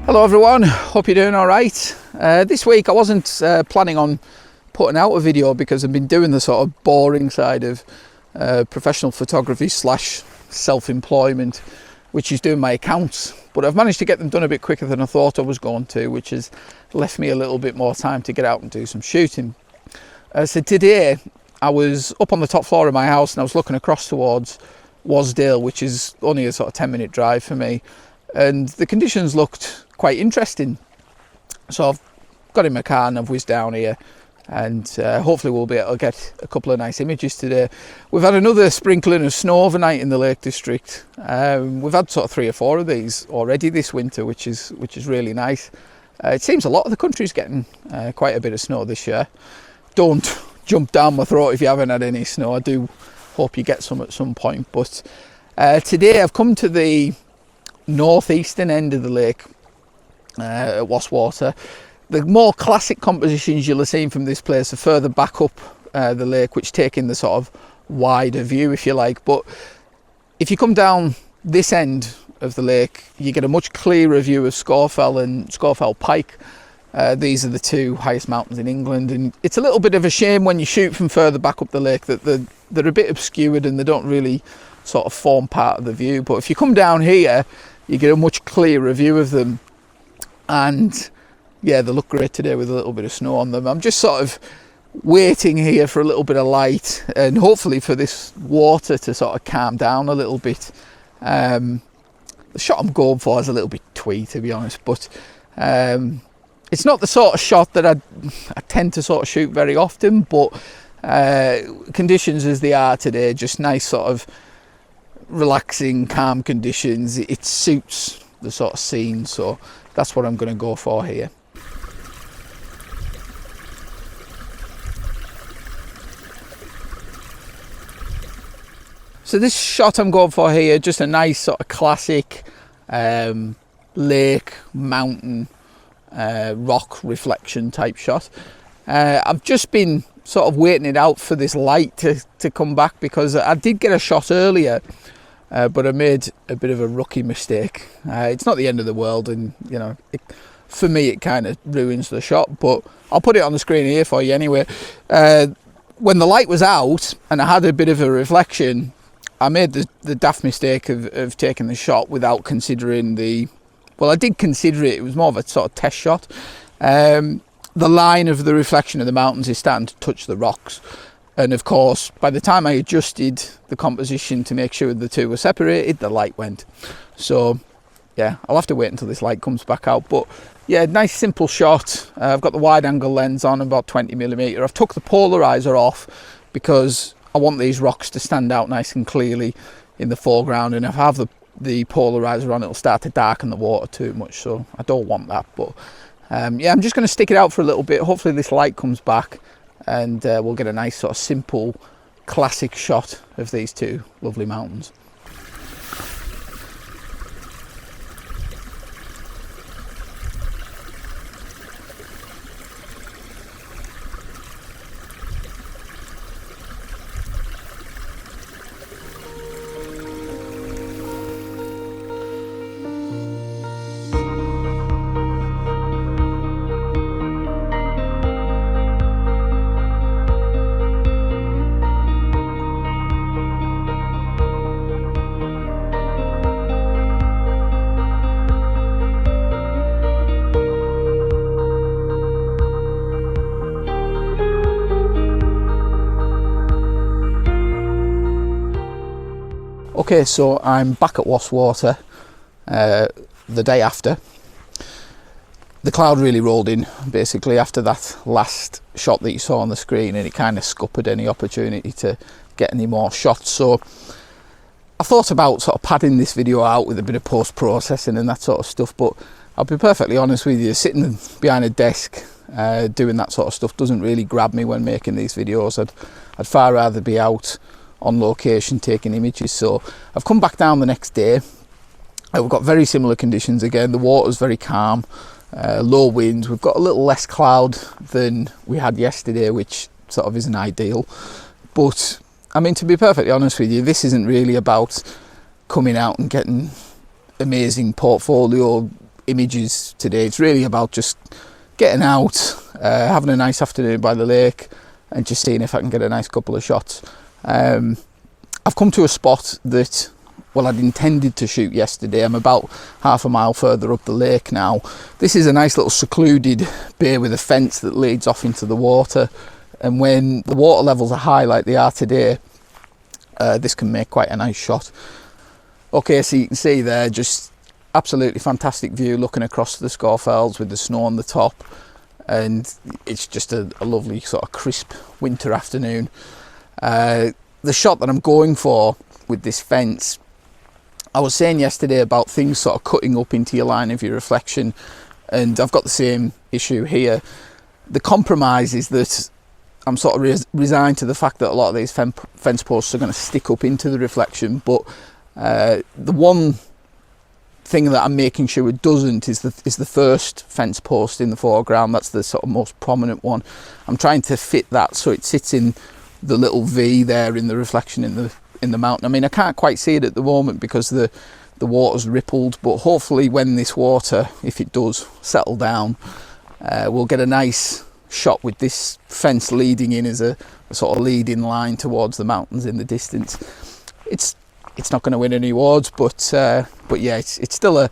Hello everyone, hope you're doing alright. This week I wasn't planning on putting out a video because I've been doing the sort of boring side of professional photography / self-employment, which is doing my accounts, but I've managed to get them done a bit quicker than I thought I was going to, which has left me a little bit more time to get out and do some shooting. So today I was up on the top floor of my house and I was looking across towards Waswater, which is only a sort of 10-minute drive for me, and the conditions looked quite interesting. So I've got in my car and I've whizzed down here, and hopefully we'll be able to get a couple of nice images today. We've had another sprinkling of snow overnight in the Lake District. We've had sort of 3 or 4 of these already this winter, which is really nice. It seems a lot of the country's getting quite a bit of snow this year. Don't jump down my throat if you haven't had any snow. I do hope you get some at some point. But today I've come to the northeastern end of the lake at Wastwater. The more classic compositions you'll have seen from this place are further back up the lake, which take in the sort of wider view, if you like. But if you come down this end of the lake, you get a much clearer view of Scawfell and Scawfell Pike. These are the 2 highest mountains in England, and it's a little bit of a shame when you shoot from further back up the lake that they're a bit obscured and they don't really sort of form part of the view. But if you come down here, you get a much clearer view of them, and yeah, they look great today with a little bit of snow on them. I'm just sort of waiting here for a little bit of light and hopefully for this water to sort of calm down a little bit. The shot I'm going for is a little bit twee, to be honest, but it's not the sort of shot that I tend to sort of shoot very often, but conditions as they are today, just nice sort of relaxing, calm conditions. It suits the sort of scene, so that's what I'm going to go for here. So this shot I'm going for here, just a nice sort of classic lake, mountain, rock reflection type shot. I've just been sort of waiting it out for this light to come back, because I did get a shot earlier, but I made a bit of a rookie mistake. It's not the end of the world, and you know, for me it kind of ruins the shot, but I'll put it on the screen here for you anyway. When the light was out and I had a bit of a reflection, I made the daft mistake of taking the shot without considering well, I did consider it. It was more of a sort of test shot. The line of the reflection of the mountains is starting to touch the rocks, and of course by the time I adjusted the composition to make sure the 2 were separated, the light went. So yeah, I'll have to wait until this light comes back out. But yeah, nice simple shot. I've got the wide angle lens on, about 20mm. I've took the polarizer off because I want these rocks to stand out nice and clearly in the foreground, and if I have the polarizer on, it'll start to darken the water too much, so I don't want that. But yeah, I'm just going to stick it out for a little bit. Hopefully this light comes back and we'll get a nice sort of simple classic shot of these 2 lovely mountains. Okay, so I'm back at Waswater the day after. The cloud really rolled in basically after that last shot that you saw on the screen, and it kind of scuppered any opportunity to get any more shots. So I thought about sort of padding this video out with a bit of post-processing and that sort of stuff, but I'll be perfectly honest with you, sitting behind a desk doing that sort of stuff doesn't really grab me when making these videos. I'd far rather be out on location taking images. So I've come back down the next day. We've got very similar conditions again. The water's very calm, low winds. We've got a little less cloud than we had yesterday, which sort of isn't ideal. But I mean, to be perfectly honest with you, this isn't really about coming out and getting amazing portfolio images today. It's really about just getting out, having a nice afternoon by the lake, and just seeing if I can get a nice couple of shots. I've come to a spot that, well, I'd intended to shoot yesterday. I'm about half a mile further up the lake now. This is a nice little secluded bay with a fence that leads off into the water, and when the water levels are high like they are today, this can make quite a nice shot. Okay, so you can see there, just absolutely fantastic view looking across the Scawfells with the snow on the top, and it's just a lovely sort of crisp winter afternoon. The shot that I'm going for with this fence, I was saying yesterday about things sort of cutting up into your line of your reflection, and I've got the same issue here. The compromise is that I'm sort of resigned to the fact that a lot of these fence posts are going to stick up into the reflection, but the one thing that I'm making sure it doesn't is the first fence post in the foreground. That's the sort of most prominent one. I'm trying to fit that so it sits in the little V there in the reflection in the mountain. I mean, I can't quite see it at the moment because the water's rippled, but hopefully when this water, if it does settle down, we'll get a nice shot with this fence leading in as a sort of leading line towards the mountains in the distance. It's not going to win any awards, but yeah, it's still a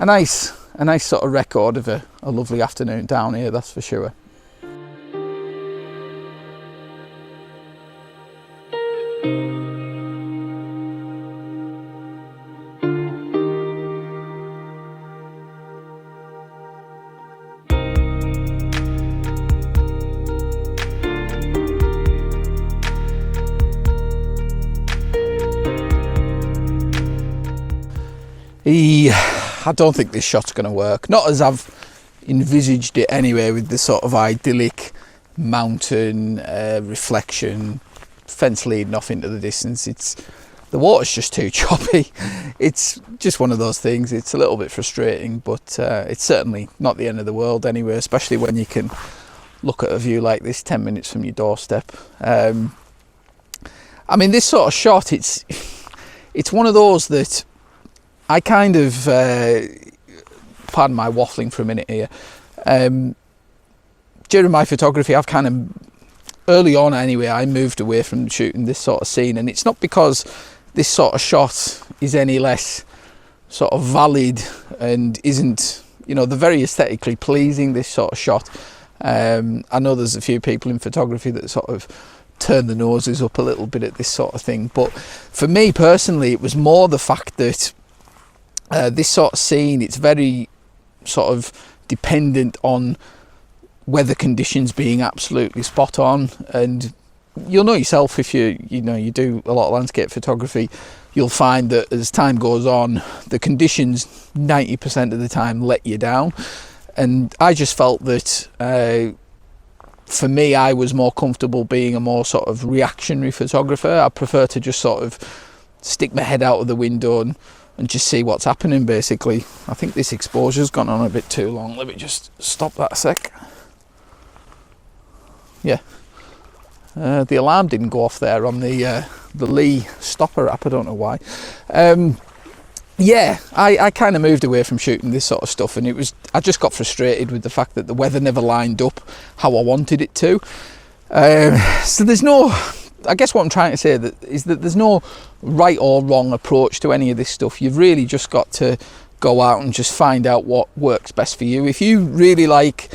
nice sort of record of a lovely afternoon down here, that's for sure. I don't think this shot's going to work. Not as I've envisaged it anyway, with the sort of idyllic mountain reflection, fence leading off into the distance. The water's just too choppy. It's just one of those things. It's a little bit frustrating, but it's certainly not the end of the world anyway, especially when you can look at a view like this 10 minutes from your doorstep. I mean, this sort of shot, it's one of those that I kind of, pardon my waffling for a minute here, during my photography I've kind of, early on anyway, I moved away from shooting this sort of scene, and it's not because this sort of shot is any less sort of valid and isn't, you know, they're very aesthetically pleasing, this sort of shot. I know there's a few people in photography that sort of turn the noses up a little bit at this sort of thing, but for me personally it was more the fact that this sort of scene, it's very sort of dependent on weather conditions being absolutely spot on, and you'll know yourself if you do a lot of landscape photography, you'll find that as time goes on the conditions 90% of the time let you down, and I just felt that for me I was more comfortable being a more sort of reactionary photographer. I prefer to just sort of stick my head out of the window and just see what's happening, basically. I think this exposure's gone on a bit too long. Let me just stop that a sec. Yeah. The alarm didn't go off there on the Lee stopper app. I don't know why. Yeah, I kind of moved away from shooting this sort of stuff, and I just got frustrated with the fact that the weather never lined up how I wanted it to. So there's no... I guess what I'm trying to say is that there's no right or wrong approach to any of this stuff. You've really just got to go out and just find out what works best for you. If you really like,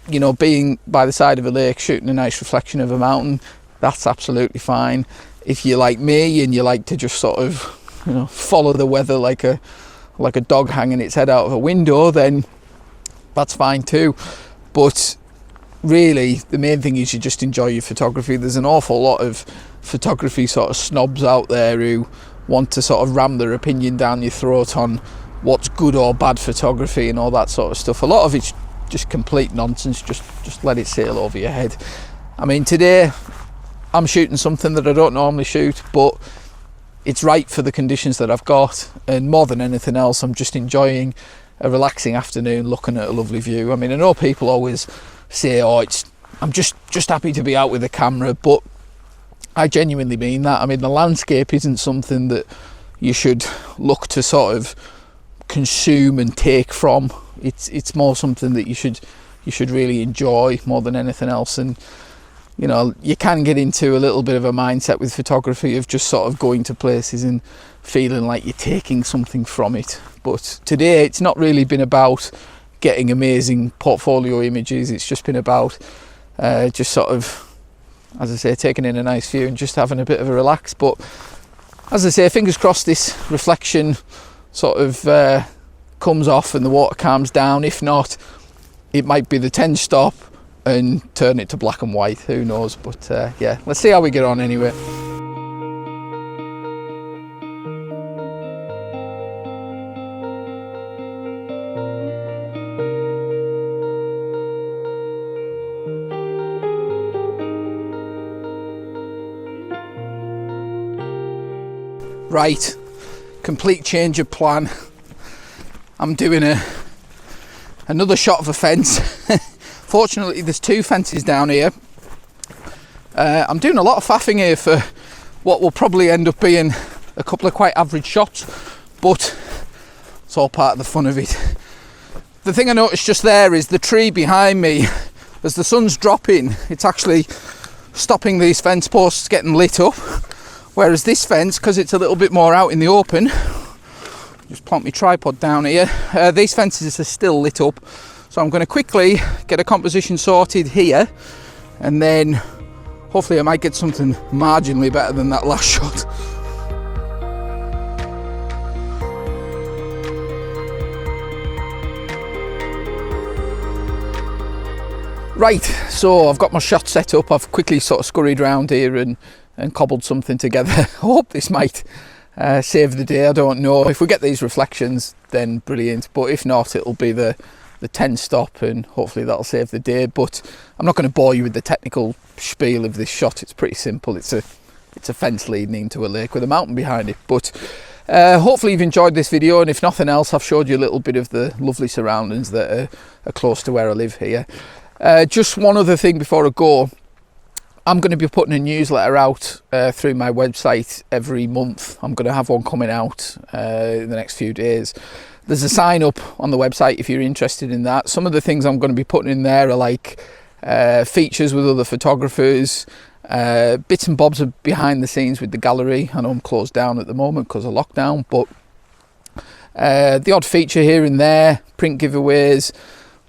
you know, being by the side of a lake shooting a nice reflection of a mountain, that's absolutely fine. If you're like me and you like to just sort of, you know, follow the weather like a dog hanging its head out of a window, then that's fine too. But really the main thing is you just enjoy your photography. There's an awful lot of photography sort of snobs out there who want to sort of ram their opinion down your throat on what's good or bad photography and all that sort of stuff. A lot of it's just complete nonsense. Just let it sail over your head. I mean, today I'm shooting something that I don't normally shoot, but it's right for the conditions that I've got, and more than anything else I'm just enjoying a relaxing afternoon looking at a lovely view. I mean, I know people always say, oh, I'm just happy to be out with a camera, but I genuinely mean that. I mean, the landscape isn't something that you should look to sort of consume and take from. It's more something that you should really enjoy more than anything else. And you know, you can get into a little bit of a mindset with photography of just sort of going to places and feeling like you're taking something from it. But today it's not really been about getting amazing portfolio images. It's just been about just sort of, as I say, taking in a nice view and just having a bit of a relax. But as I say, fingers crossed this reflection sort of comes off and the water calms down. If not, it might be the 10 stop and turn it to black and white, who knows. But yeah, let's see how we get on anyway. Right, complete change of plan. I'm doing another shot of a fence. Fortunately, there's 2 fences down here. I'm doing a lot of faffing here for what will probably end up being a couple of quite average shots, but it's all part of the fun of it. The thing I noticed just there is the tree behind me. As the sun's dropping, it's actually stopping these fence posts getting lit up, whereas this fence, because it's a little bit more out in the open, just plant my tripod down here, these fences are still lit up. So I'm going to quickly get a composition sorted here, and then hopefully I might get something marginally better than that last shot. Right, so I've got my shot set up. I've quickly sort of scurried around here and cobbled something together. I hope this might save the day. I don't know. If we get these reflections, then brilliant. But if not, it'll be the 10 stop, and hopefully that'll save the day. But I'm not going to bore you with the technical spiel of this shot. It's pretty simple. It's a fence leading into a lake with a mountain behind it. But hopefully you've enjoyed this video, and if nothing else, I've showed you a little bit of the lovely surroundings that are close to where I live here. Just one other thing before I go. I'm going to be putting a newsletter out through my website every month. I'm going to have one coming out in the next few days. There's a sign up on the website if you're interested in that. Some of the things I'm going to be putting in there are like features with other photographers, bits and bobs of behind the scenes with the gallery. I know I'm closed down at the moment because of lockdown, but the odd feature here and there, print giveaways,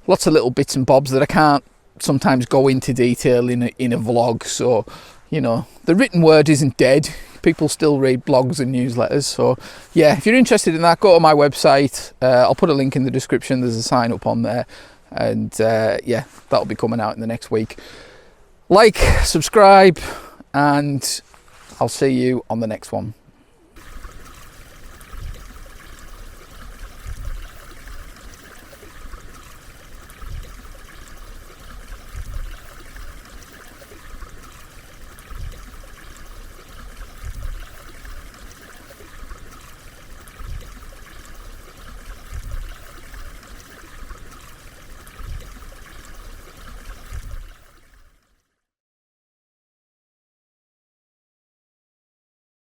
lots of little bits and bobs that I can't sometimes go into detail in a vlog. So, you know, the written word isn't dead. People still read blogs and newsletters. So yeah, if you're interested in that, go to my website. I'll put a link in the description. There's a sign up on there, and yeah, that'll be coming out in the next week. Like, subscribe, and I'll see you on the next one.